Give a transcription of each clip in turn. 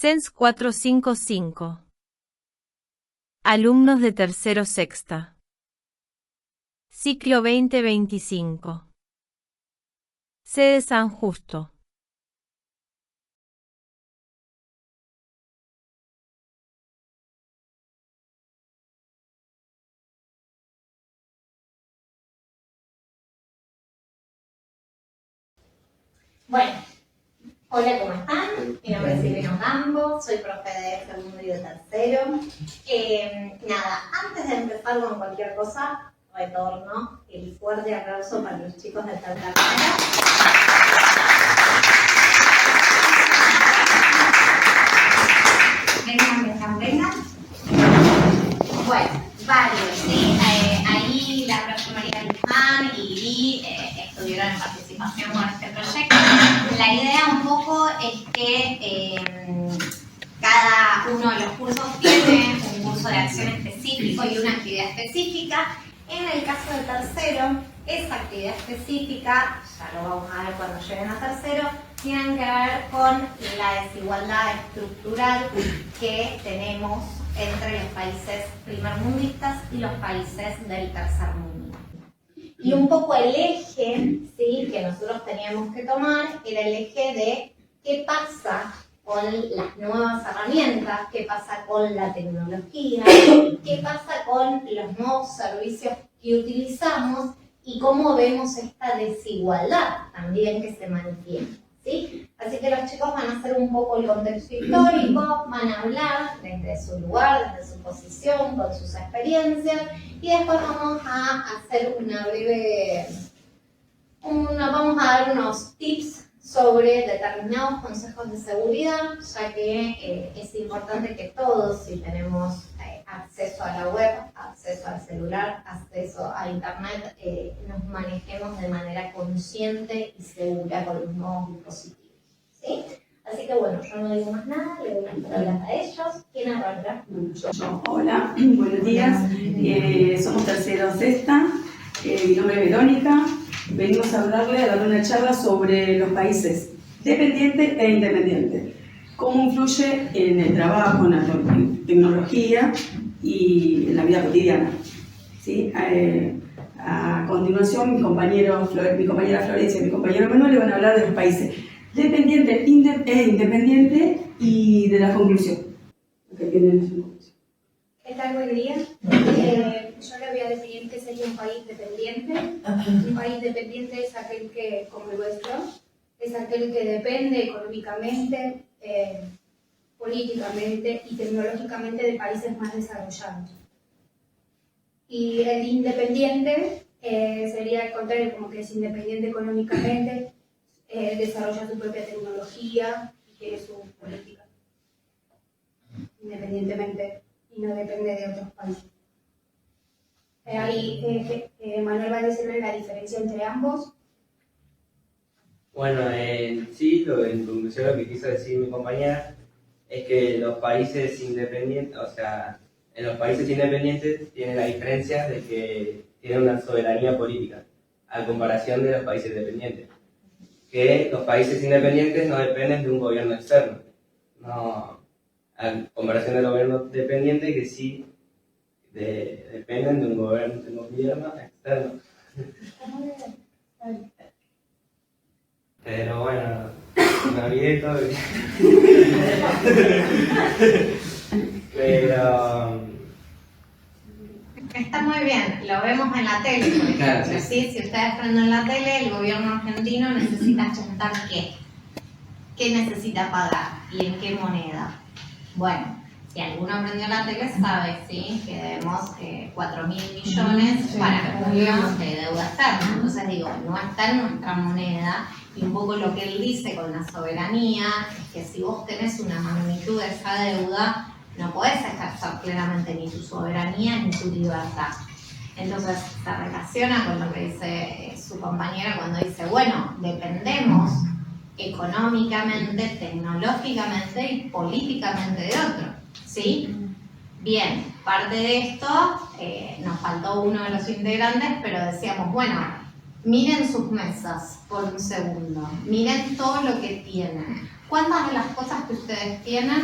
CENS 455. Alumnos de tercero sexta. Ciclo 2025. Sede San Justo. Bueno, hola, ¿cómo están? Mi nombre es Silvina Ocampo, soy profe de segundo y de tercero. Antes de empezar con cualquier cosa, retorno el fuerte aplauso para los chicos de tercera carrera. Vengan. Bueno, varios, ¿sí? Ahí la profe María Luján y Lili estuvieron en participación con este proyecto. La idea un poco es que cada uno de los cursos tiene un curso de acción específico y una actividad específica. En el caso del tercero, esa actividad específica, ya lo vamos a ver cuando lleguen a tercero, tienen que ver con la desigualdad estructural que tenemos entre los países primermundistas y los países del tercer mundo. Y un poco el eje, ¿sí?, que nosotros teníamos que tomar era el eje de qué pasa con las nuevas herramientas, qué pasa con la tecnología, qué pasa con los nuevos servicios que utilizamos y cómo vemos esta desigualdad también que se mantiene, ¿sí? Así que los chicos van a hacer un poco el contexto histórico, van a hablar desde su lugar, desde su posición, con sus experiencias, y después vamos a hacer vamos a dar unos tips sobre determinados consejos de seguridad, ya que es importante que todos, si tenemos acceso a la web, acceso al celular, acceso a internet, nos manejemos de manera consciente y segura con los nuevos dispositivos, ¿sí? Así que bueno, yo no digo más nada, le doy las palabras a ellos. ¿Quién arranca? Hola, buenos días. Somos tercero sexta. Mi nombre es Verónica. Venimos a dar una charla sobre los países dependientes e independientes. Cómo influye en el trabajo, en la tecnología y en la vida cotidiana, ¿sí? A continuación, mi compañera Florencia y mi compañero Manuel le van a hablar de los países dependiente e independiente y de la conclusión. ¿Qué tal? Buen día. Yo le voy a definir qué sería un país dependiente. Un país dependiente es aquel que, como el vuestro, es aquel que depende económicamente, políticamente y tecnológicamente de países más desarrollados. Y el independiente sería al contrario, como que es independiente económicamente, desarrolla su propia tecnología y tiene su política, independientemente, y no depende de otros países. Ahí Manuel va a decirle la diferencia entre ambos. Bueno, sí, en conclusión lo que quiso decir mi compañera es que los países independientes, o sea, en los países independientes tienen la diferencia de que tienen una soberanía política, a comparación de los países dependientes. Que los países independientes no dependen de un gobierno externo, no, a comparación del gobierno dependiente que sí dependen de un gobierno externo. Pero bueno, me olvidé todo. Pero Está muy bien, lo vemos en la tele, por ejemplo, claro, sí. ¿sí? Si ustedes prenden la tele, el gobierno argentino necesita juntar ¿qué? ¿Qué necesita pagar? ¿Y en qué moneda? Bueno, si alguno prendió la tele sabe, ¿sí?, que debemos 4.000 millones para junio de deuda externa. Entonces digo, no está en nuestra moneda, y un poco lo que él dice con la soberanía es que si vos tenés una magnitud de esa deuda, no podés ejercer plenamente ni tu soberanía ni tu libertad. Entonces se relaciona con lo que dice su compañera cuando dice, bueno, dependemos económicamente, tecnológicamente y políticamente de otro, ¿sí? Bien, parte de esto, nos faltó uno de los integrantes, pero decíamos, bueno, Miren sus mesas por un segundo. Miren todo lo que tienen. ¿Cuántas de las cosas que ustedes tienen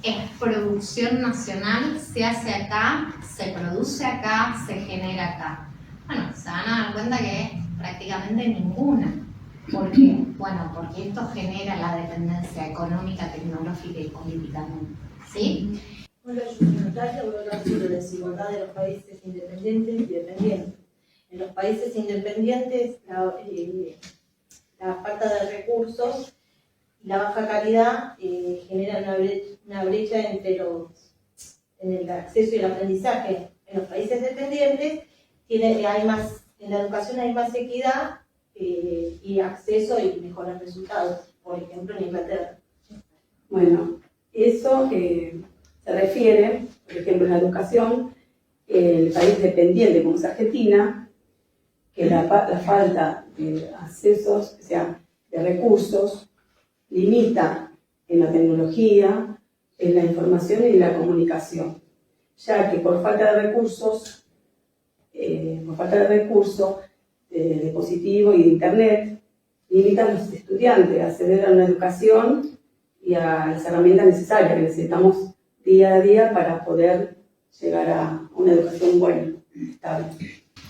es producción nacional? Se hace acá, se produce acá, se genera acá. Bueno, se van a dar cuenta que es prácticamente ninguna. ¿Por qué? Bueno, porque esto genera la dependencia económica, tecnológica y política. ¿Sí? Bueno, yo voy a hablar sobre la desigualdad de los países independientes y dependientes. En los países independientes, la falta de recursos y la baja calidad generan una brecha en el acceso y el aprendizaje. En los países dependientes, en la educación hay más equidad y acceso y mejores resultados, por ejemplo en Inglaterra. Bueno, eso se refiere, por ejemplo, en la educación, el país dependiente como es Argentina, que la falta de accesos, o sea, de recursos, limita en la tecnología, en la información y en la comunicación, ya que por falta de recursos, de dispositivo y de internet, limitan a los estudiantes a acceder a una educación y a las herramientas necesarias que necesitamos día a día para poder llegar a una educación buena, estable.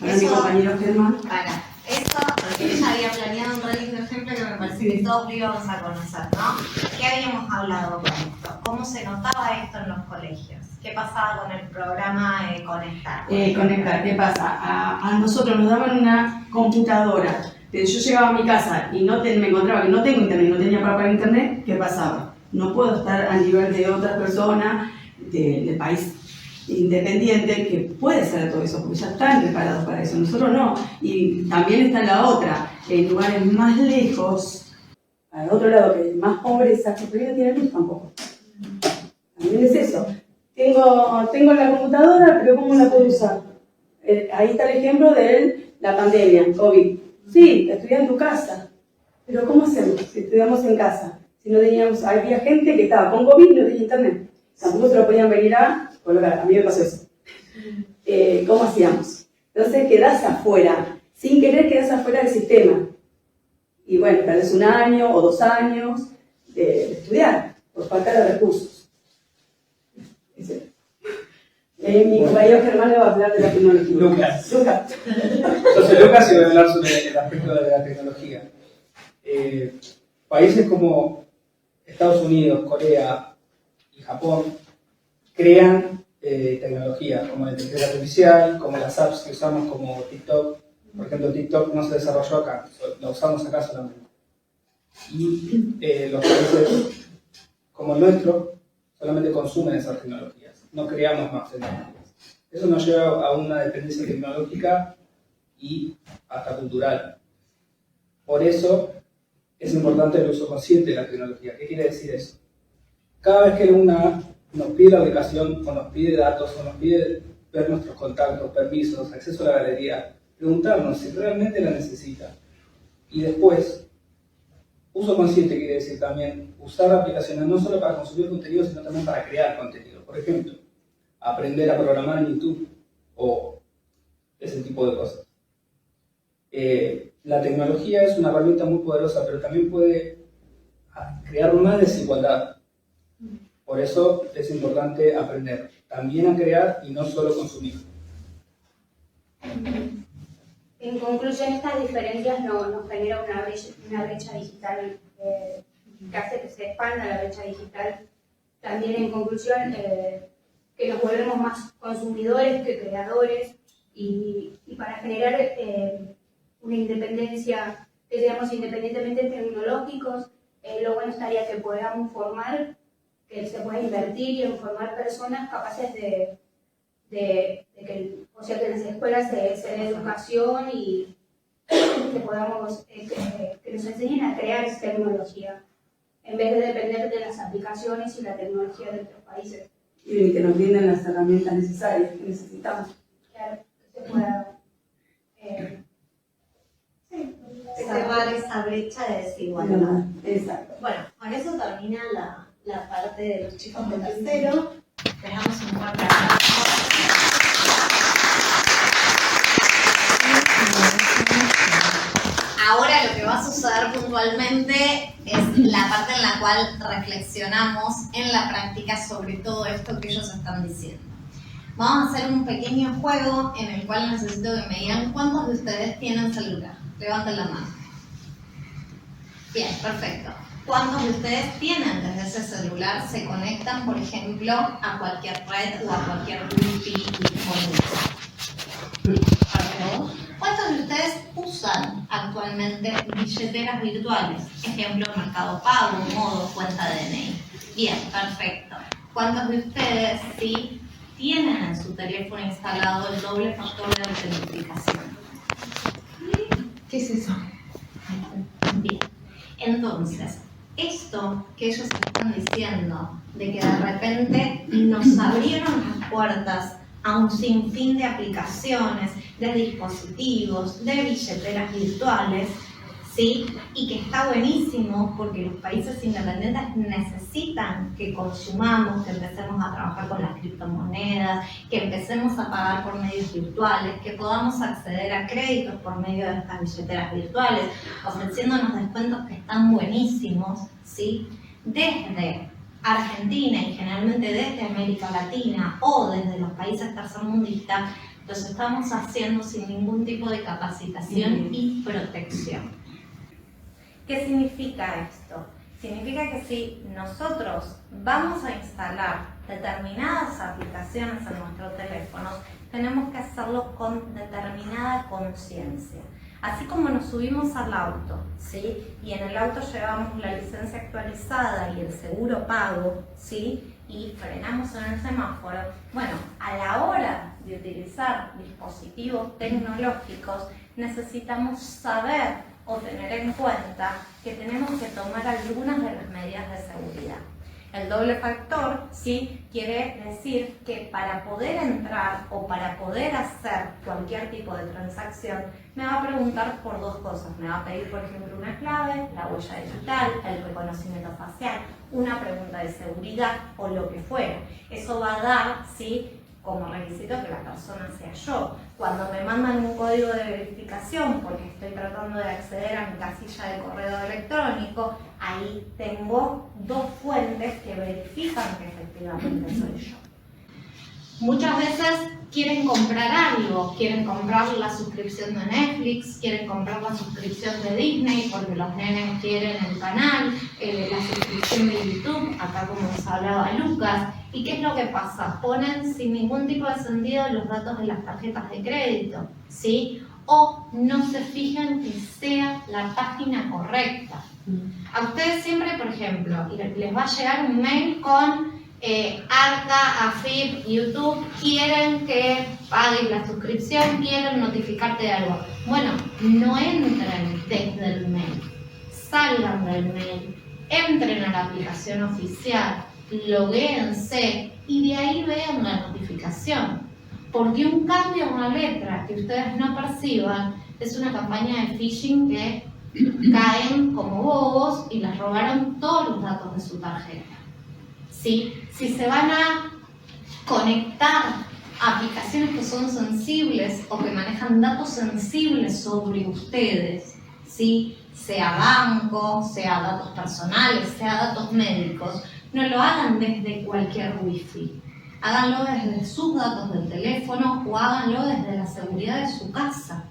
Ahora mi compañero Germán. Para eso, porque ella había planeado un re lindo ejemplo que me parece que todos íbamos a conocer, ¿no? ¿Qué habíamos hablado con esto? ¿Cómo se notaba esto en los colegios? ¿Qué pasaba con el programa Conectar? Conectar, ¿qué pasa? A nosotros nos daban una computadora. Yo llegaba a mi casa y me encontraba que no tengo internet, no tenía para pagar internet, ¿qué pasaba? No puedo estar a nivel de otras personas del país independiente que puede hacer todo eso, porque ya están preparados para eso, nosotros no. Y también está la otra, en lugares más lejos, al otro lado, que es más pobreza, porque no tiene luz tampoco. También es eso. Tengo la computadora, pero ¿cómo la puedo usar? Ahí está el ejemplo de la pandemia, COVID. Sí, estudié en tu casa, pero ¿cómo hacemos si estudiamos en casa? Si no teníamos, había gente que estaba con COVID y no tenía internet. Tampoco se lo podían venir a colocar. A mí me pasó eso. ¿Cómo hacíamos? Entonces quedás afuera, sin querer quedás afuera del sistema. Y bueno, tal vez 1 año o 2 años de estudiar, por falta de recursos. Mi compañero Germán le va a hablar de la tecnología. Lucas. Yo soy Lucas y voy a hablar sobre el aspecto de la tecnología. Países como Estados Unidos, Corea y Japón crean tecnología como la inteligencia artificial, como las apps que usamos como TikTok. Por ejemplo, TikTok no se desarrolló acá, la usamos acá solamente. Y los países como el nuestro solamente consumen esas tecnologías, no creamos más tecnologías. Eso nos lleva a una dependencia tecnológica y hasta cultural. Por eso es importante el uso consciente de la tecnología. ¿Qué quiere decir eso? Cada vez que una nos pide la ubicación, o nos pide datos, o nos pide ver nuestros contactos, permisos, acceso a la galería, preguntarnos si realmente la necesita. Y después, uso consciente quiere decir también usar aplicaciones no solo para consumir contenido, sino también para crear contenido. Por ejemplo, aprender a programar en YouTube o ese tipo de cosas. La tecnología es una herramienta muy poderosa, pero también puede crear más desigualdad. Por eso es importante aprender también a crear y no solo consumir. En conclusión, estas diferencias nos generan una brecha digital que hace que se expanda la brecha digital. También, en conclusión, que nos volvemos más consumidores que creadores y para generar una independencia, que seamos independientemente tecnológicos, lo bueno estaría que podamos formar, que se pueda invertir y en formar personas capaces de que en las escuelas se dé educación y que podamos, que nos enseñen a crear tecnología, en vez de depender de las aplicaciones y la tecnología de otros países. Y que nos brinden las herramientas necesarias que necesitamos. Claro, que se pueda cerrar esa brecha de desigualdad. Exacto. Bueno, con eso termina la parte de los chicos de tercero. Les damos un fuerte aplauso. ahora lo que va a suceder puntualmente es la parte en la cual reflexionamos en la práctica sobre todo esto que ellos están diciendo. Vamos a hacer un pequeño juego en el cual necesito que me digan cuántos de ustedes tienen celular. Levanten la mano. Bien, perfecto. ¿Cuántos de ustedes tienen desde ese celular, se conectan, por ejemplo, a cualquier red o a cualquier wifi disponible? Perfecto. ¿Cuántos de ustedes usan actualmente billeteras virtuales? Ejemplo, Mercado Pago, Modo, cuenta DNI. Bien, perfecto. ¿Cuántos de ustedes sí tienen en su teléfono instalado el doble factor de autentificación? ¿Qué es eso? Bien. Entonces, esto que ellos están diciendo, de que de repente nos abrieron las puertas a un sinfín de aplicaciones, de dispositivos, de billeteras virtuales, ¿sí? Y que está buenísimo porque los países independientes necesitan que consumamos, que empecemos a trabajar con las criptomonedas, que empecemos a pagar por medios virtuales, que podamos acceder a créditos por medio de estas billeteras virtuales, ofreciéndonos descuentos que están buenísimos, ¿sí? Desde Argentina y generalmente desde América Latina o desde los países tercermundistas, los estamos haciendo sin ningún tipo de capacitación y protección. ¿Qué significa esto? Significa que si nosotros vamos a instalar determinadas aplicaciones en nuestros teléfonos, tenemos que hacerlo con determinada conciencia. Así como nos subimos al auto, ¿sí? Y en el auto llevamos la licencia actualizada y el seguro pago, ¿sí? Y frenamos en el semáforo. Bueno, a la hora de utilizar dispositivos tecnológicos, necesitamos saber o tener en cuenta que tenemos que tomar algunas de las medidas de seguridad. El doble factor, sí, quiere decir que para poder entrar o para poder hacer cualquier tipo de transacción, me va a preguntar por dos cosas. Me va a pedir, por ejemplo, una clave, la huella digital, el reconocimiento facial, una pregunta de seguridad o lo que fuera. Eso va a dar, sí, como requisito que la persona sea yo. Cuando me mandan un código de verificación porque estoy tratando de acceder a mi casilla de correo electrónico, ahí tengo dos fuentes que verifican que efectivamente soy yo. Muchas veces quieren comprar algo, quieren comprar la suscripción de Netflix, quieren comprar la suscripción de Disney porque los nenes quieren el canal, la suscripción de YouTube, acá como nos hablaba Lucas. ¿Y qué es lo que pasa? Ponen sin ningún tipo de sentido los datos de las tarjetas de crédito, ¿sí? O no se fijan que sea la página correcta. A ustedes siempre, por ejemplo, les va a llegar un mail con Arca, AFIP, YouTube, quieren que pagues la suscripción, quieren notificarte de algo. Bueno, no entren desde el mail, salgan del mail, entren a la aplicación oficial, loguéense y de ahí vean la notificación. Porque un cambio en una letra que ustedes no perciban es una campaña de phishing que caen como bobos y les robaron todos los datos de su tarjeta. ¿Sí? Si se van a conectar a aplicaciones que son sensibles o que manejan datos sensibles sobre ustedes, ¿sí? Sea banco, sea datos personales, sea datos médicos, no lo hagan desde cualquier wifi. Háganlo desde sus datos del teléfono o háganlo desde la seguridad de su casa.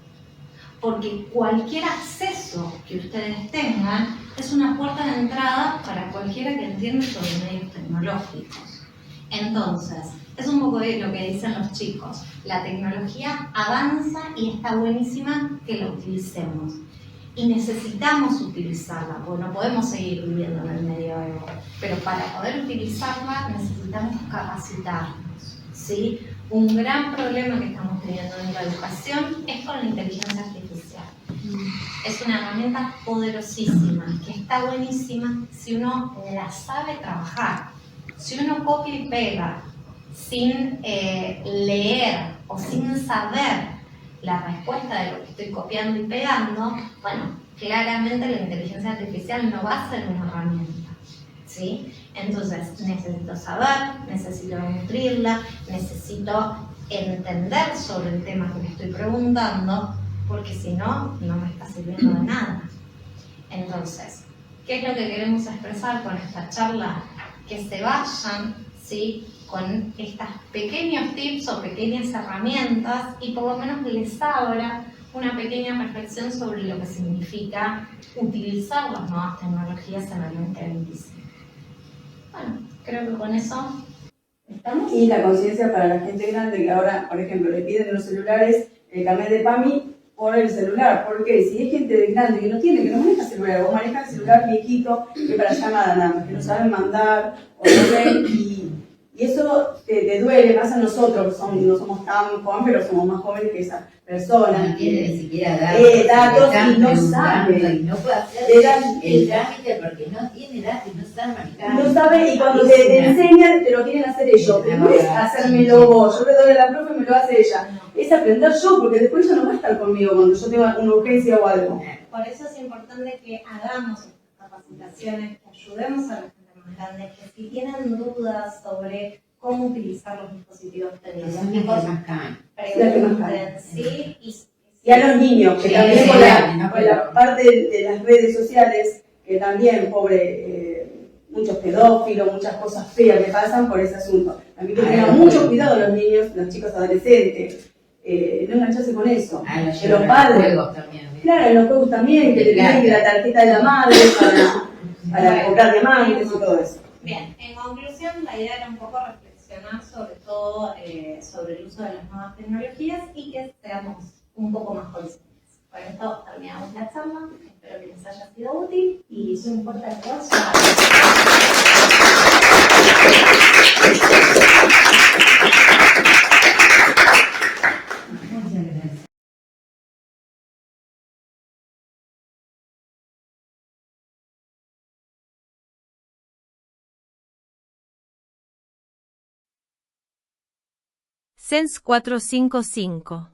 Porque cualquier acceso que ustedes tengan es una puerta de entrada para cualquiera que entienda sobre medios tecnológicos. Entonces, es un poco de lo que dicen los chicos. La tecnología avanza y está buenísima que la utilicemos. Y necesitamos utilizarla, porque no podemos seguir viviendo en el medioevo. Pero para poder utilizarla necesitamos capacitarnos, ¿sí? Un gran problema que estamos teniendo en la educación es con la inteligencia artificial. Es una herramienta poderosísima, que está buenísima si uno la sabe trabajar. Si uno copia y pega sin leer o sin saber la respuesta de lo que estoy copiando y pegando, bueno, claramente la inteligencia artificial no va a ser una herramienta, ¿sí? Entonces, necesito saber, necesito nutrirla, necesito entender sobre el tema que me estoy preguntando porque si no, no me está sirviendo de nada. Entonces, ¿qué es lo que queremos expresar con esta charla? Que se vayan, ¿sí?, con estos pequeños tips o pequeñas herramientas y por lo menos les abra una pequeña reflexión sobre lo que significa utilizar las nuevas tecnologías en el 2025. Bueno, creo que con eso estamos. Y la conciencia para la gente grande que ahora, por ejemplo, le piden en los celulares el carnet de PAMI por el celular. ¿Por qué? Si hay gente grande que no maneja celular, vos manejas el celular viejito que para llamada nada más, que no saben mandar o no ven, y eso te duele más a nosotros, que no somos tan jóvenes, pero somos más jóvenes que esa persona. No tiene ni siquiera datos y no sabe. Y no puede hacer el trámite porque no tiene datos y no sabe manejar. No sabe, y cuando te enseñan, te lo quieren hacer ellos. Pero no es hacérmelo vos, yo le doy a la profe y me lo hace ella. Es aprender yo, porque después ella no va a estar conmigo cuando yo tenga una urgencia o algo. Por eso es importante que hagamos estas capacitaciones, que ayudemos a la gente más grande, que si tienen dudas sobre cómo utilizar los dispositivos tecnológicos, pregunten, ¿sí? Y a los niños, que también con la parte de las redes sociales, que también, muchos pedófilos, muchas cosas feas que pasan por ese asunto. También que tengan mucho cuidado los niños, los chicos adolescentes, no engancharse con eso. Que los padres, claro, en los juegos también, que te piden la tarjeta de la madre para comprar diamantes y todo eso. Bien, en conclusión, la idea era un poco reflexionar sobre todo sobre el uso de las nuevas tecnologías y que seamos un poco más conscientes. Con esto terminamos la charla, espero que les haya sido útil y eso importa el negocio. Muchas gracias. Sense 455